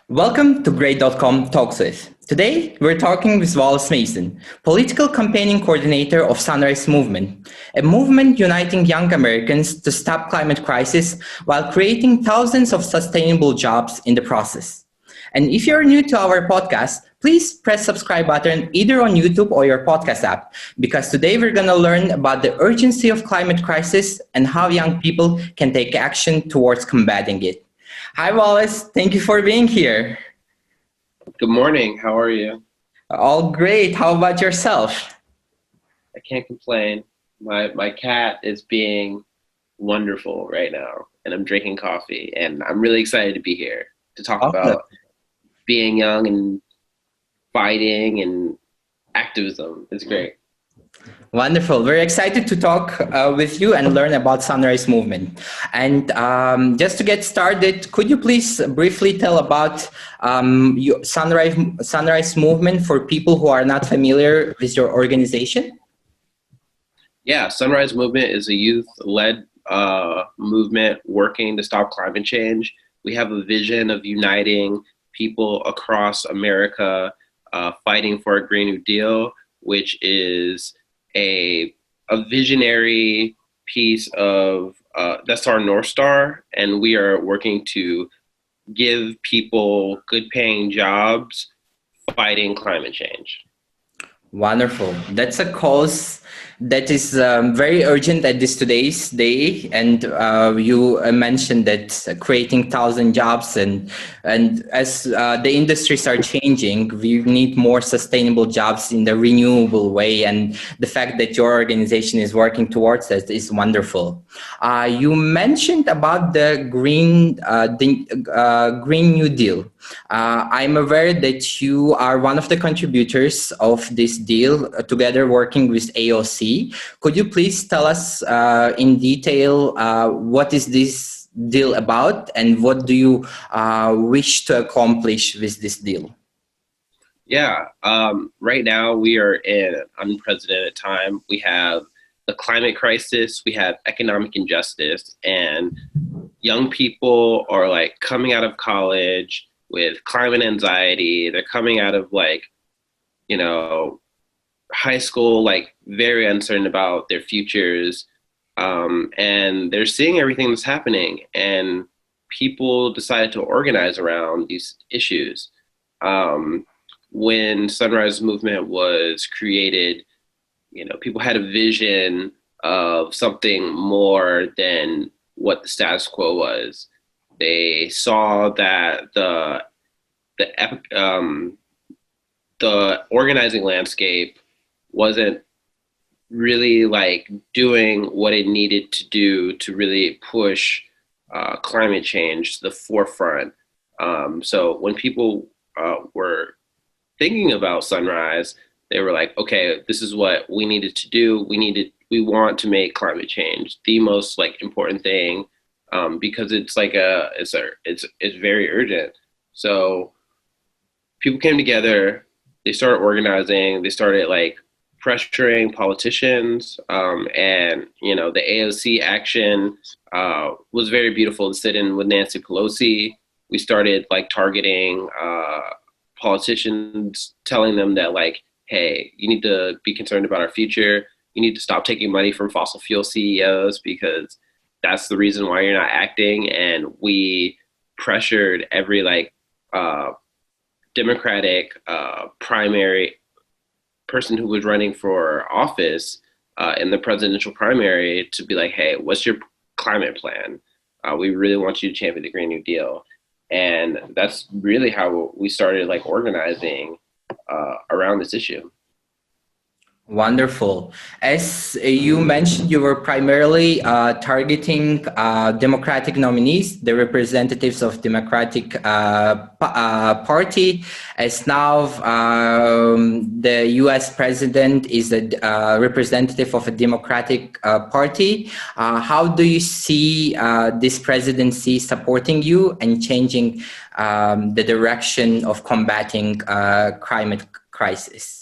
Welcome to Grade.com Talks With. Today, we're talking with Wallace Mason, political campaigning coordinator of Sunrise Movement, a movement uniting young Americans to stop climate crisis while creating thousands of sustainable jobs in the process. And if you're new to our podcast, please press subscribe button either on YouTube or your podcast app, because today we're going to learn about the urgency of climate crisis and how young people can take action towards combating it. Hi, Wallace. Thank you for being here. Good morning. How are you? All great. How about yourself? I can't complain. My cat is being wonderful right now, and I'm drinking coffee, and I'm really excited to be here to talk Awesome. about being young and fighting and activism. It's great. Wonderful. We're excited to talk with you and learn about Sunrise Movement. And just to get started, could you please briefly tell about your Sunrise Movement for people who are not familiar with your organization? Yeah, Sunrise Movement is a youth-led movement working to stop climate change. We have a vision of uniting people across America fighting for a Green New Deal, which is a visionary piece of that's our North Star, and we are working to give people good paying jobs fighting climate change. Wonderful. That's a cause that is very urgent at this today's day. And you mentioned that creating 1,000 jobs and as the industries are changing, we need more sustainable jobs in the renewable way. And the fact that your organization is working towards that is wonderful. You mentioned about the Green New Deal. I'm aware that you are one of the contributors of this deal together working with AOC. Could you please tell us in detail what is this deal about and what do you wish to accomplish with this deal? Yeah, right now we are in an unprecedented time. We have the climate crisis, we have economic injustice, and young people are like coming out of college with climate anxiety. They're coming out of you know, high school, like very uncertain about their futures. And they're seeing everything that's happening, and people decided to organize around these issues. When Sunrise Movement was created, people had a vision of something more than what the status quo was. They saw that the organizing landscape wasn't really like doing what it needed to do to really push climate change to the forefront. So when people were thinking about Sunrise, they were like, okay, this is what we needed to do. We want to make climate change the most like important thing, because it's like it's very urgent. So people came together, they started organizing, they started like pressuring politicians, and the AOC action was very beautiful to sit in with Nancy Pelosi. We started like targeting politicians, telling them that like, hey, you need to be concerned about our future. You need to stop taking money from fossil fuel CEOs because that's the reason why you're not acting. And we pressured every Democratic primary person who was running for office in the presidential primary to be like, hey, what's your climate plan? We really want you to champion the Green New Deal. And that's really how we started like organizing around this issue. Wonderful. As you mentioned, you were primarily targeting Democratic nominees, the representatives of Democratic Party. As now the U.S. president is a representative of a Democratic Party. How do you see this presidency supporting you and changing the direction of combating climate crisis?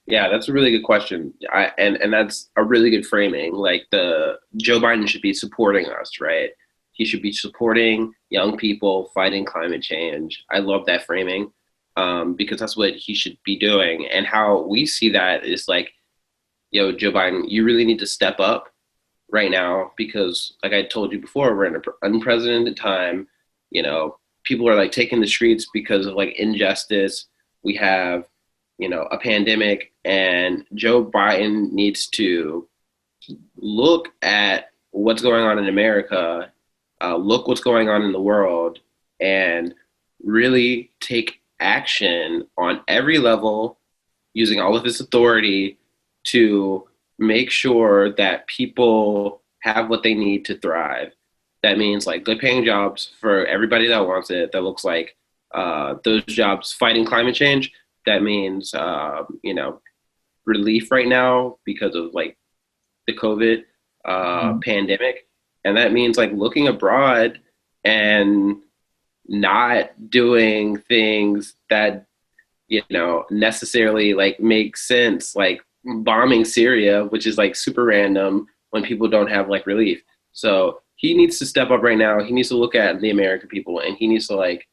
Yeah, that's a really good question. And that's a really good framing. Like the Joe Biden should be supporting us, right? he should be supporting young people fighting climate change. I love that framing, because that's what he should be doing. And how we see that is like, Joe Biden, you really need to step up right now because, like I told you before, we're in an unprecedented time. People are like taking the streets because of like injustice. We have, a pandemic, and Joe Biden needs to look at what's going on in America, look what's going on in the world, and really take action on every level using all of his authority to make sure that people have what they need to thrive. That means like good paying jobs for everybody that wants it. That looks like those jobs fighting climate change. That means, relief right now because of like the COVID pandemic. And that means like looking abroad and not doing things that, necessarily like make sense, like bombing Syria, which is like super random when people don't have like relief. So he needs to step up right now. He needs to look at the American people, and he needs to like,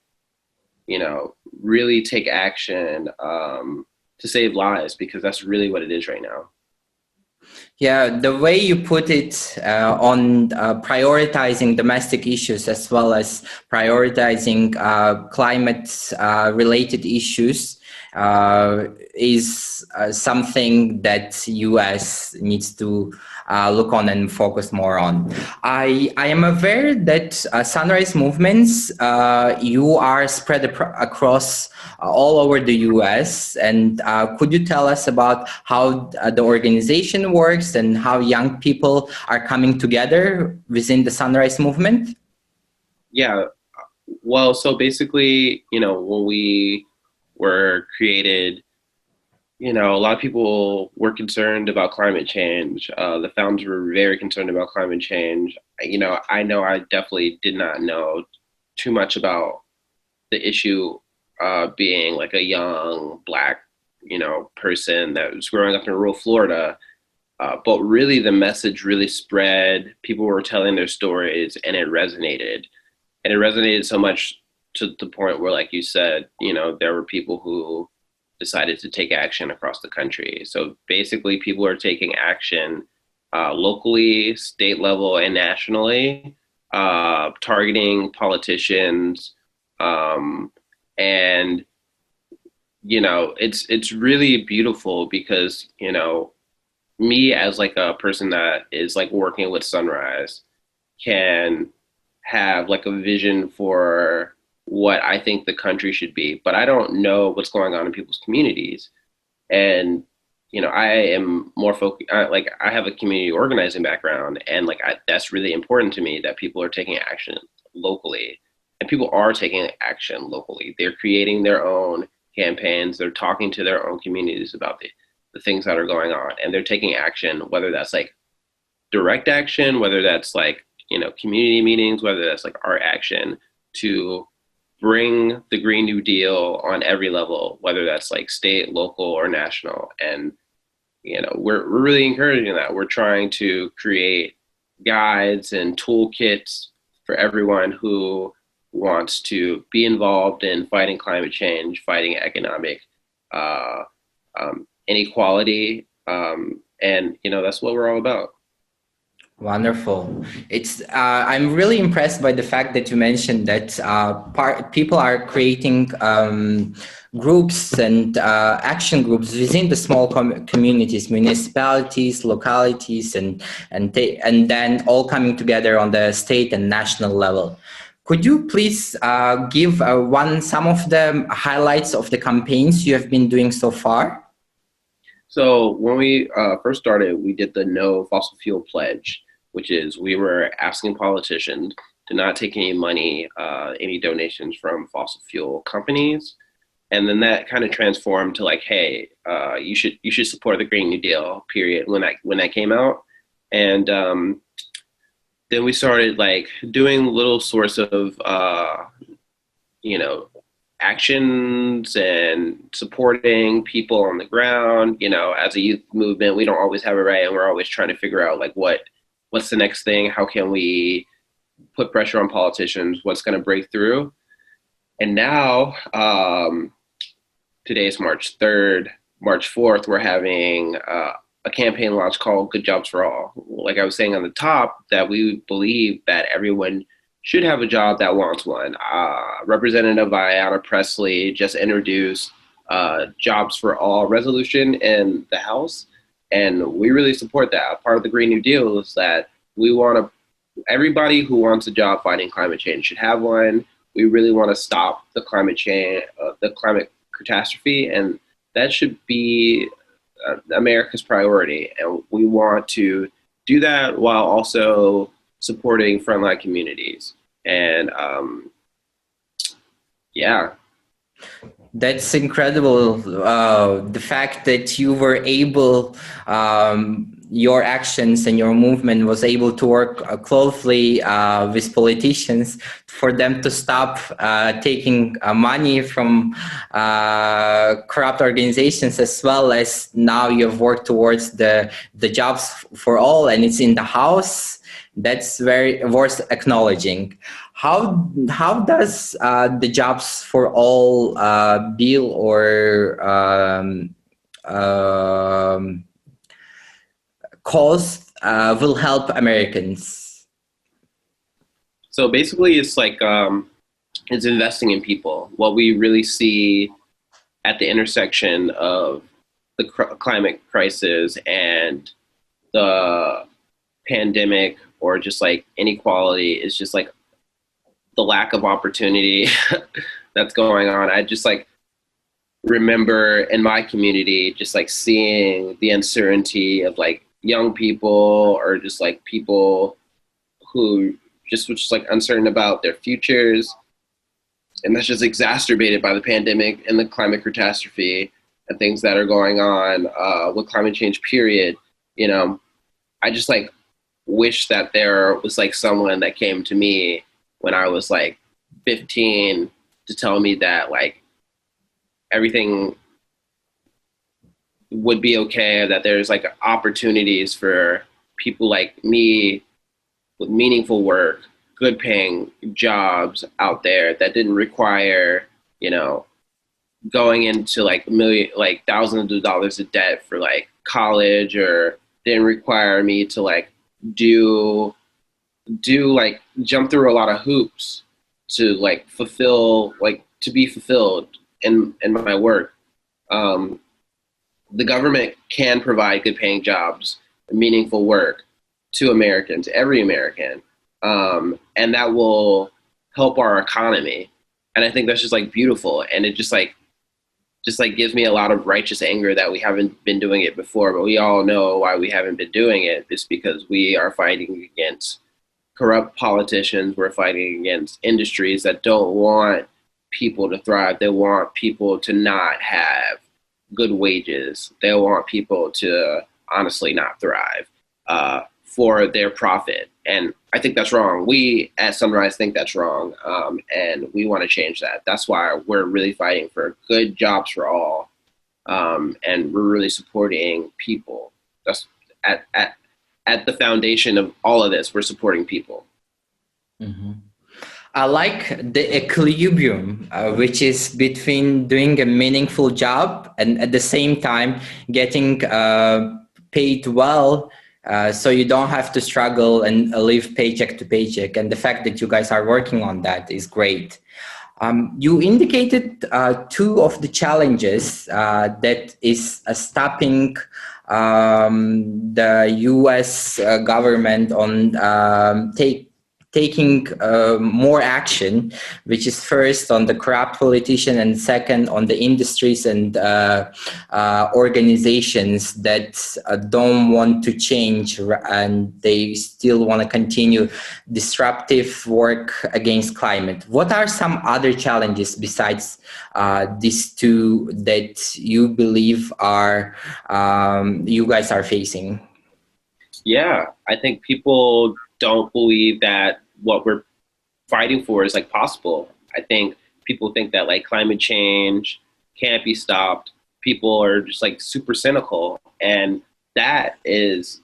really take action to save lives, because that's really what it is right now. Yeah, the way you put it on prioritizing domestic issues as well as prioritizing climate-related issues is something that U.S. needs to look on and focus more on. I am aware that sunrise movements, you are spread across all over the U.S. And could you tell us about how the organization works and how young people are coming together within the sunrise movement? Yeah, well, so basically, when we were created, a lot of people were concerned about climate change. The founders were very concerned about climate change. I know I definitely did not know too much about the issue, being like a young Black, person that was growing up in rural Florida. But really, the message really spread. People were telling their stories, and it resonated. And it resonated so much to the point where, like you said, there were people who decided to take action across the country. So basically, people are taking action locally, state level, and nationally, targeting politicians, and it's really beautiful because me as like a person that is like working with Sunrise can have like a vision for what I think the country should be, but I don't know what's going on in people's communities. And I am more focused. Like I have a community organizing background, and like that's really important to me that people are taking action locally, and people are taking action locally. They're creating their own campaigns. They're talking to their own communities about the things that are going on, and they're taking action, whether that's like direct action, whether that's like, community meetings, whether that's like art action, to bring the Green New Deal on every level, whether that's like state, local, or national. And, we're really encouraging that. We're trying to create guides and toolkits for everyone who wants to be involved in fighting climate change, fighting economic inequality. And, that's what we're all about. Wonderful. I'm really impressed by the fact that you mentioned that people are creating groups and action groups within the small communities, municipalities, localities, and then all coming together on the state and national level. Could you please give some of the highlights of the campaigns you have been doing so far? So when we first started, we did the No Fossil Fuel Pledge, which is we were asking politicians to not take any money, any donations from fossil fuel companies. And then that kind of transformed to like, hey, you should support the Green New Deal, period, when that came out. And then we started like doing little sorts of, actions and supporting people on the ground. As a youth movement, we don't always have it right, and we're always trying to figure out like what's the next thing, how can we put pressure on politicians, what's going to break through. And now, today is March 3rd, March 4th, we're having a campaign launch called Good Jobs for All. Like I was saying on the top, that we believe that everyone should have a job that wants one. Representative Ayanna Pressley just introduced Jobs for All resolution in the House, and we really support that. Part of the Green New Deal is that we want to, everybody who wants a job fighting climate change should have one. We really want to stop the climate change, the climate catastrophe, and that should be America's priority. And we want to do that while also supporting frontline communities. And yeah. That's incredible. The fact that you were able, your actions and your movement was able to work closely with politicians for them to stop taking money from corrupt organizations, as well as now you've worked towards the jobs for all, and it's in the House. That's very worth acknowledging. How does the Jobs for All bill or cause will help Americans? So basically, it's like it's investing in people. What we really see at the intersection of the climate crisis and the pandemic, or just like inequality, is just like the lack of opportunity that's going on. I just like remember in my community just like seeing the uncertainty of like young people, or just like people who just was just like uncertain about their futures. And that's just exacerbated by the pandemic and the climate catastrophe and things that are going on with climate change, period. You know, I just like wish that there was like someone that came to me when I was like 15 to tell me that like everything would be okay, that there's like opportunities for people like me with meaningful work, good paying jobs out there that didn't require, you know, going into like thousands of dollars of debt for like college, or didn't require me to like do like jump through a lot of hoops to like fulfill, like to be fulfilled in my work. The government can provide good paying jobs, meaningful work to Americans, every American, and that will help our economy. And I think that's just like beautiful, and it just like gives me a lot of righteous anger that we haven't been doing it before. But we all know why we haven't been doing it. It's because we are fighting against corrupt politicians. We're fighting against industries that don't want people to thrive. They want people to not have good wages. They want people to honestly not thrive for their profit. And I think that's wrong. We at Sunrise think that's wrong, and we want to change that. That's why we're really fighting for good jobs for all, and we're really supporting people. That's at the foundation of all of this. We're supporting people. Mm-hmm. I like the equilibrium, which is between doing a meaningful job and at the same time getting paid well, so you don't have to struggle and live paycheck to paycheck. And the fact that you guys are working on that is great. You indicated two of the challenges that is stopping the U.S. Government on taking more action, which is first on the corrupt politician and second on the industries and organizations that don't want to change, and they still want to continue disruptive work against climate. What are some other challenges besides these two that you believe are you guys are facing? Yeah, I think people don't believe that what we're fighting for is like possible. I think people think that like climate change can't be stopped. People are just like super cynical, and that is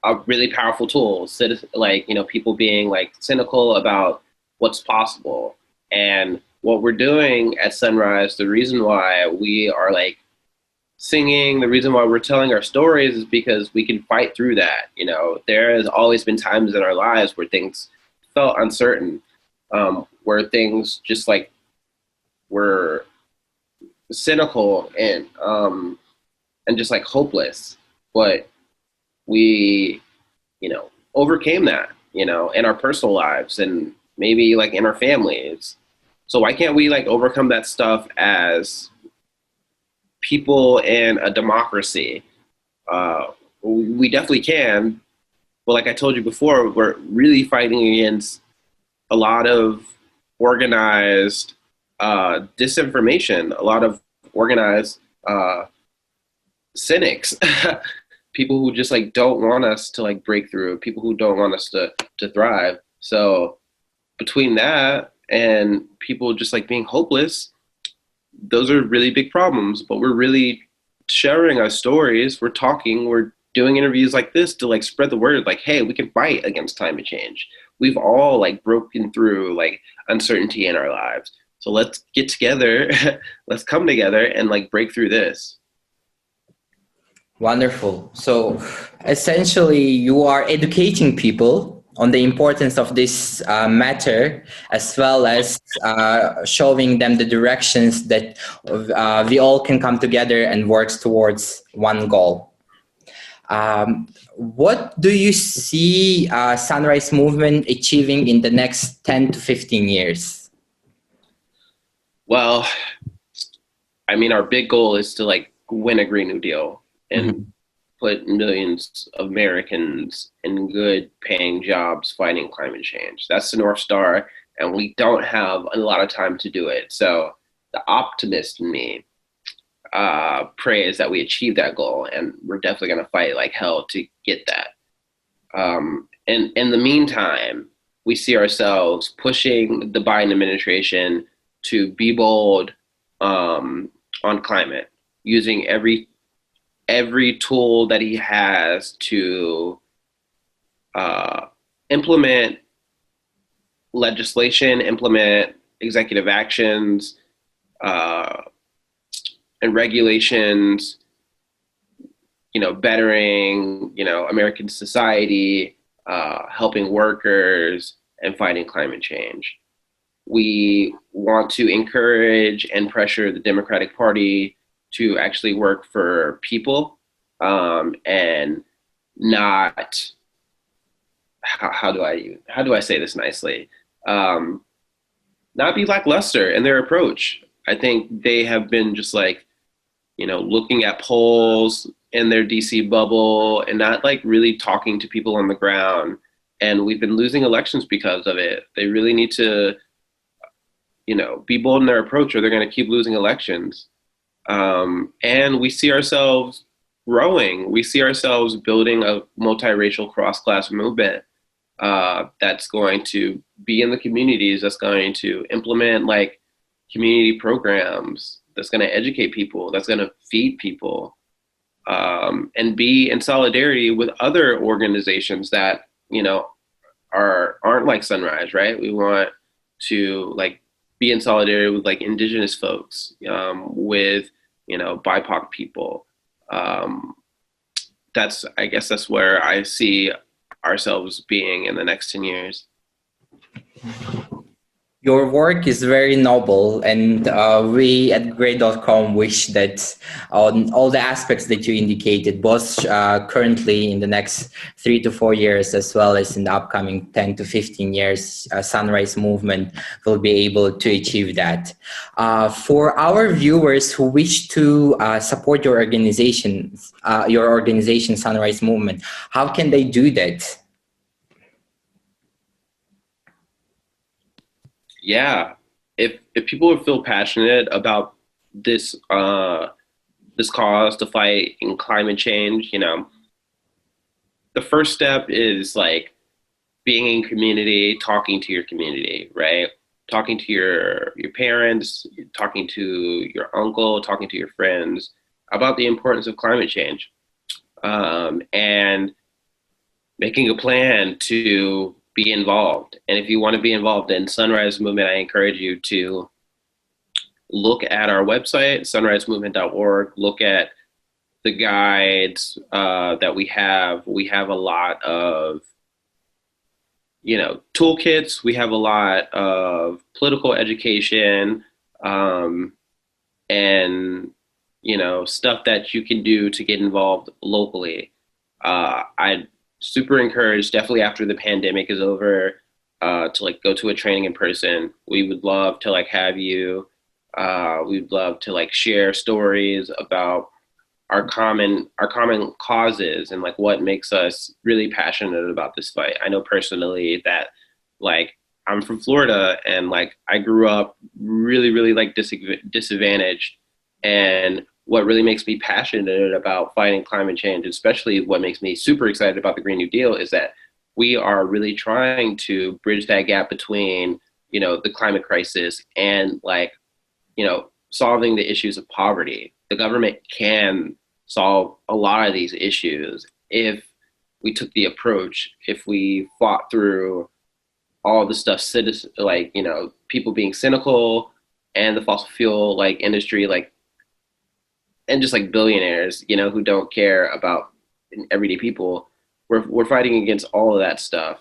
a really powerful tool. Like, people being like cynical about what's possible. And what we're doing at Sunrise, the reason why we are like singing, the reason why we're telling our stories is because we can fight through that. There has always been times in our lives where things felt uncertain, where things just like were cynical and just like hopeless. But we, overcame that, in our personal lives and maybe like in our families. So why can't we like overcome that stuff as people in a democracy? We definitely can. But like I told you before, we're really fighting against a lot of organized disinformation, a lot of organized cynics, people who just like don't want us to like break through, people who don't want us to thrive. So between that and people just like being hopeless, those are really big problems. But we're really sharing our stories. We're talking. We're doing interviews like this to like spread the word. Like, hey, we can fight against climate change. We've all like broken through like uncertainty in our lives. So let's get together. Let's come together and like break through this. Wonderful. So essentially, you are educating people on the importance of this matter, as well as showing them the directions that we all can come together and work towards one goal. What do you see Sunrise Movement achieving in the next 10 to 15 years? Well, I mean, our big goal is to like win a Green New Deal and put millions of Americans in good paying jobs fighting climate change. That's the North Star, and we don't have a lot of time to do it. So the optimist in me prays that we achieve that goal, and we're definitely going to fight like hell to get that. And in the meantime, we see ourselves pushing the Biden administration to be bold on climate, using every tool that he has to implement legislation, implement executive actions, and regulations, bettering, American society, helping workers, and fighting climate change. We want to encourage and pressure the Democratic Party to actually work for people, and not, how do I say this nicely? Not be lackluster in their approach. I think they have been just like, looking at polls in their DC bubble and not like really talking to people on the ground. And we've been losing elections because of it. They really need to, be bold in their approach, or they're going to keep losing elections. And we see ourselves growing. We see ourselves building a multiracial cross-class movement that's going to be in the communities, that's going to implement like community programs, that's going to educate people, that's going to feed people, and be in solidarity with other organizations that, aren't like Sunrise, right? We want to like be in solidarity with like indigenous folks, with, BIPOC people. I guess that's where I see ourselves being in the next 10 years. Your work is very noble, and we at Grey.com wish that on all the aspects that you indicated, both currently in the next 3 to 4 years, as well as in the upcoming 10 to 15 years, Sunrise Movement will be able to achieve that. For our viewers who wish to support your organization, Sunrise Movement, how can they do that? Yeah, if people feel passionate about this this cause to fight in climate change, the first step is like being in community, talking to your community, right? Talking to your parents, talking to your uncle, talking to your friends about the importance of climate change. And making a plan to be involved. And if you want to be involved in Sunrise Movement, I encourage you to look at our website, sunrisemovement.org. Look at the guides that we have. We have a lot of, toolkits. We have a lot of political education, and stuff that you can do to get involved locally. I super encourage, definitely after the pandemic is over, to like go to a training in person. We would love to like have you. We'd love to like share stories about our common causes and like what makes us really passionate about this fight. I know personally that like I'm from Florida and like I grew up really, really like disadvantaged. And what really makes me passionate about fighting climate change, especially what makes me super excited about the Green New Deal, is that we are really trying to bridge that gap between, the climate crisis and like, solving the issues of poverty. The government can solve a lot of these issues if we took the approach, if we fought through all the stuff, like, people being cynical and the fossil fuel like industry, like, and just like billionaires, who don't care about everyday people. We're fighting against all of that stuff.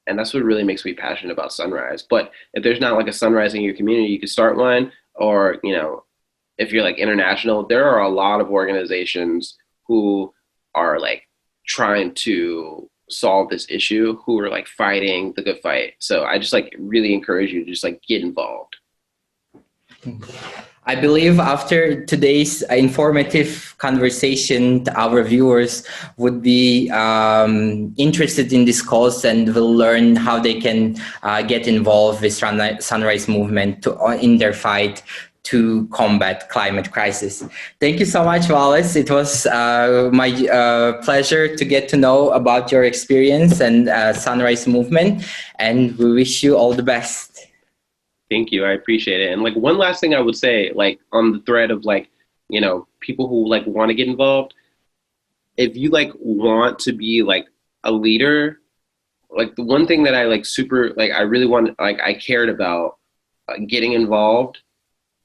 And that's what really makes me passionate about Sunrise. But if there's not like a Sunrise in your community, you can start one. Or, if you're like international, there are a lot of organizations who are like trying to solve this issue, who are like fighting the good fight. So I just like really encourage you to just like get involved. I believe after today's informative conversation, our viewers would be interested in this cause and will learn how they can get involved with Sunrise Movement in their fight to combat climate crisis. Thank you so much, Wallace. It was my pleasure to get to know about your experience and Sunrise Movement, and we wish you all the best. Thank you. I appreciate it. And like one last thing I would say, like on the thread of like, people who like want to get involved, if you like want to be like a leader, like the one thing that I like super, like I really want, like I cared about getting involved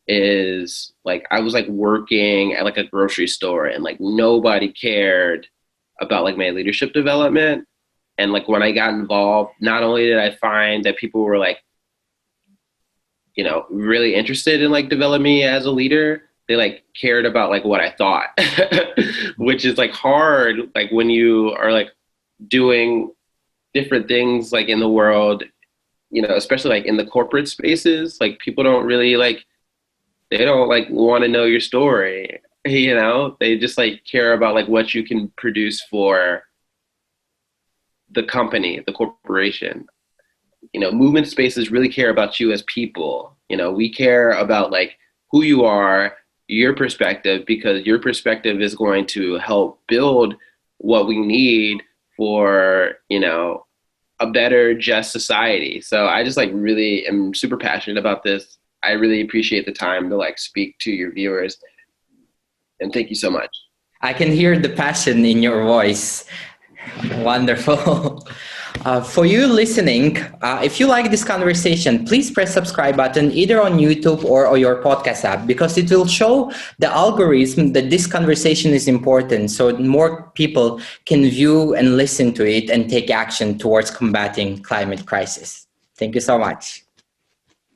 is like, I was like working at like a grocery store and like nobody cared about like my leadership development. And like when I got involved, not only did I find that people were like, really interested in like developing me as a leader, they like cared about like what I thought, which is like hard, like when you are like doing different things like in the world, especially like in the corporate spaces, like people don't really like, they don't like want to know your story, they just like care about like what you can produce for the company, the corporation. Movement spaces really care about you as people. We care about like who you are, your perspective, because your perspective is going to help build what we need for, a better, just society. So I just like really am super passionate about this. I really appreciate the time to like speak to your viewers. And thank you so much. I can hear the passion in your voice. Wonderful. For you listening, if you like this conversation, please press subscribe button either on YouTube or on your podcast app, because it will show the algorithm that this conversation is important, so more people can view and listen to it and take action towards combating climate crisis. Thank you so much.